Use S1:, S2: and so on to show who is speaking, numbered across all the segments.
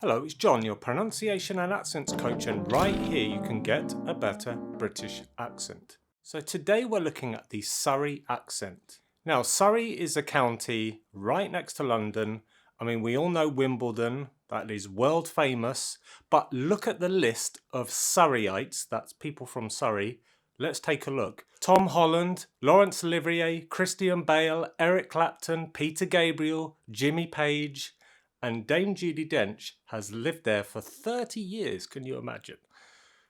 S1: Hello, it's John, your pronunciation and accents coach, and right here you can get a better British accent. So today we're looking at the Surrey accent. Now, Surrey is a county right next to London. I mean, we all know Wimbledon, that is world famous, but look at the list of Surreyites, that's people from Surrey. Let's take a look. Tom Holland, Laurence Olivier, Christian Bale, Eric Clapton, Peter Gabriel, Jimmy Page, and Dame Judi Dench has lived there for 30 years, can you imagine?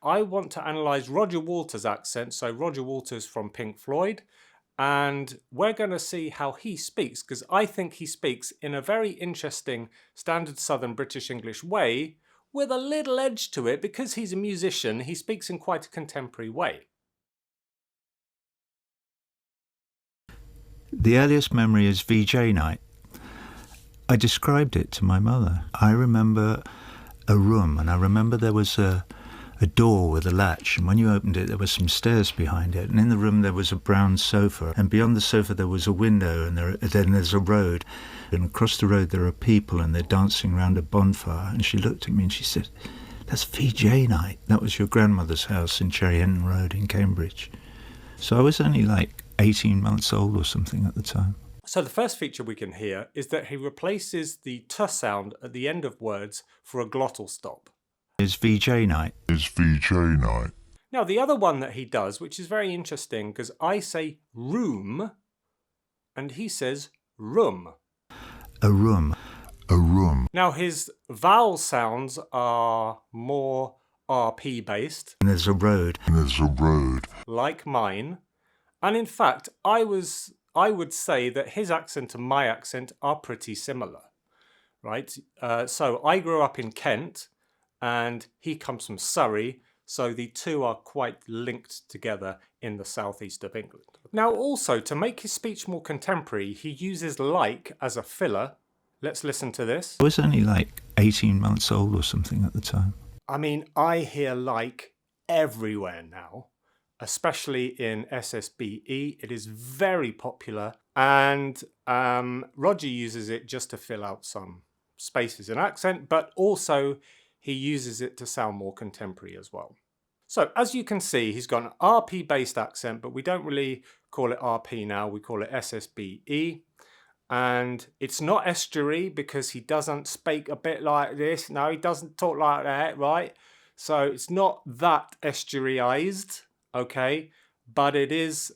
S1: I want to analyse Roger Waters' accent, so Roger Waters from Pink Floyd, and we're going to see how he speaks, because I think he speaks in a very interesting standard Southern British English way, with a little edge to it, because he's a musician, he speaks in quite a contemporary way.
S2: The earliest memory is VJ night. I described it to my mother. I remember a room, and I remember there was a door with a latch, and when you opened it there were some stairs behind it, and in the room there was a brown sofa, and beyond the sofa there was a window, and then there's a road, and across the road there are people and they're dancing around a bonfire. And she looked at me and she said, "That's VJ night. That was your grandmother's house in Cherry Hinton Road in Cambridge." So I was only like 18 months old or something at the time.
S1: So the first feature we can hear is that he replaces the t sound at the end of words for a glottal stop.
S2: It's VJ night.
S3: It's VJ night.
S1: Now the other one that he does, which is very interesting, because I say room and he says room.
S2: A room.
S3: A room.
S1: Now his vowel sounds are more RP based.
S2: And there's a road.
S3: And there's a road.
S1: Like mine. And in fact, I would say that his accent and my accent are pretty similar, right? So I grew up in Kent and he comes from Surrey, so the two are quite linked together in the southeast of England. Now also, to make his speech more contemporary, he uses like as a filler. Let's listen to this.
S2: I was only like 18 months old or something at the time.
S1: I mean, I hear like everywhere now, especially in SSBE. It is very popular, and Roger uses it just to fill out some spaces in accent, but also he uses it to sound more contemporary as well. So as you can see, he's got an RP based accent, but we don't really call it RP now, we call it SSBE. And it's not estuary because he doesn't speak a bit like this. No, he doesn't talk like that, right? So it's not that estuaryized. Okay, but it is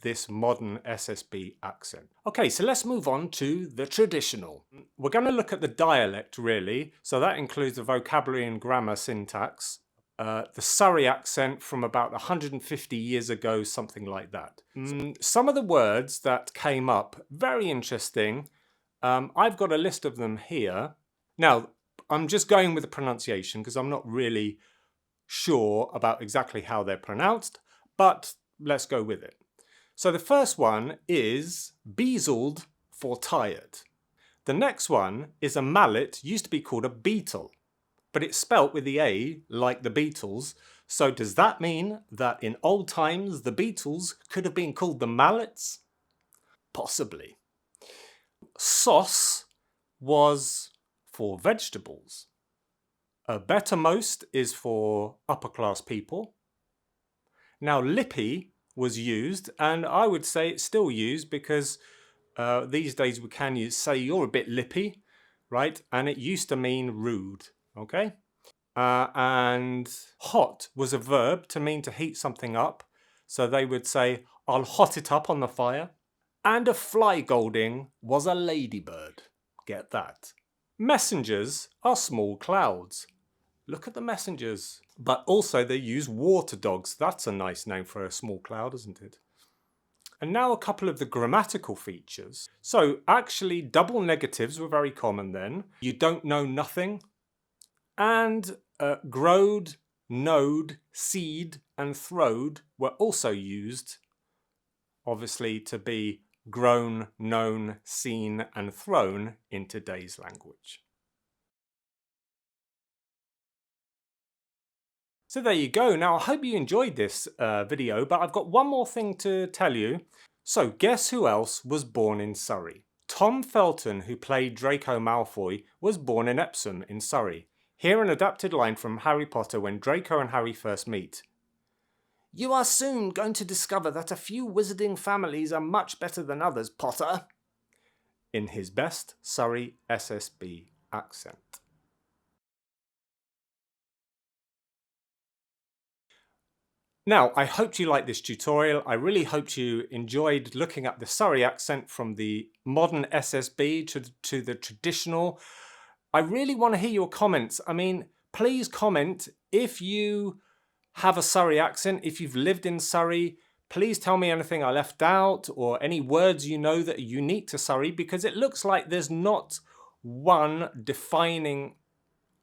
S1: this modern SSB accent. Okay, so let's move on to the traditional. We're going to look at the dialect really, so that includes the vocabulary and grammar syntax, the Surrey accent from about 150 years ago, something like that. Some of the words that came up, very interesting. I've got a list of them here. Now, I'm just going with the pronunciation because I'm not really sure about exactly how they're pronounced, but let's go with it. So the first one is beazled for tired. The next one is a mallet, used to be called a beetle, but it's spelt with the A like the Beatles. So does that mean that in old times the Beatles could have been called the mallets? Possibly. Sauce was for vegetables. Bettermost is for upper class people. Now lippy was used, and I would say it's still used because these days we can say you're a bit lippy, right? And it used to mean rude, okay? And hot was a verb to mean to heat something up. So they would say, I'll hot it up on the fire. And a fly golding was a ladybird. Get that. Messengers are small clouds. Look at the messengers. But also they use water dogs. That's a nice name for a small cloud, isn't it? And now a couple of the grammatical features. So actually double negatives were very common then. You don't know nothing. And growed, knowed, seed and throwed were also used, obviously, to be grown, known, seen and thrown in today's language. So there you go. Now I hope you enjoyed this video, but I've got one more thing to tell you. So guess who else was born in Surrey? Tom Felton, who played Draco Malfoy, was born in Epsom in Surrey. Hear an adapted line from Harry Potter when Draco and Harry first meet. "You are soon going to discover that a few wizarding families are much better than others, Potter," in his best Surrey SSB accent. Now, I hope you liked this tutorial. I really hope you enjoyed looking at the Surrey accent from the modern SSB to the traditional. I really want to hear your comments. I mean, please comment if you have a Surrey accent, if you've lived in Surrey. Please tell me anything I left out or any words you know that are unique to Surrey, because it looks like there's not one defining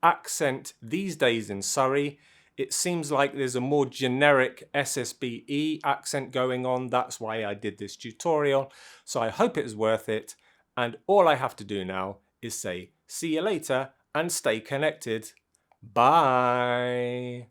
S1: accent these days in Surrey. It seems like there's a more generic SSBE accent going on. That's why I did this tutorial. So I hope it was worth it. And all I have to do now is say, see you later and stay connected. Bye.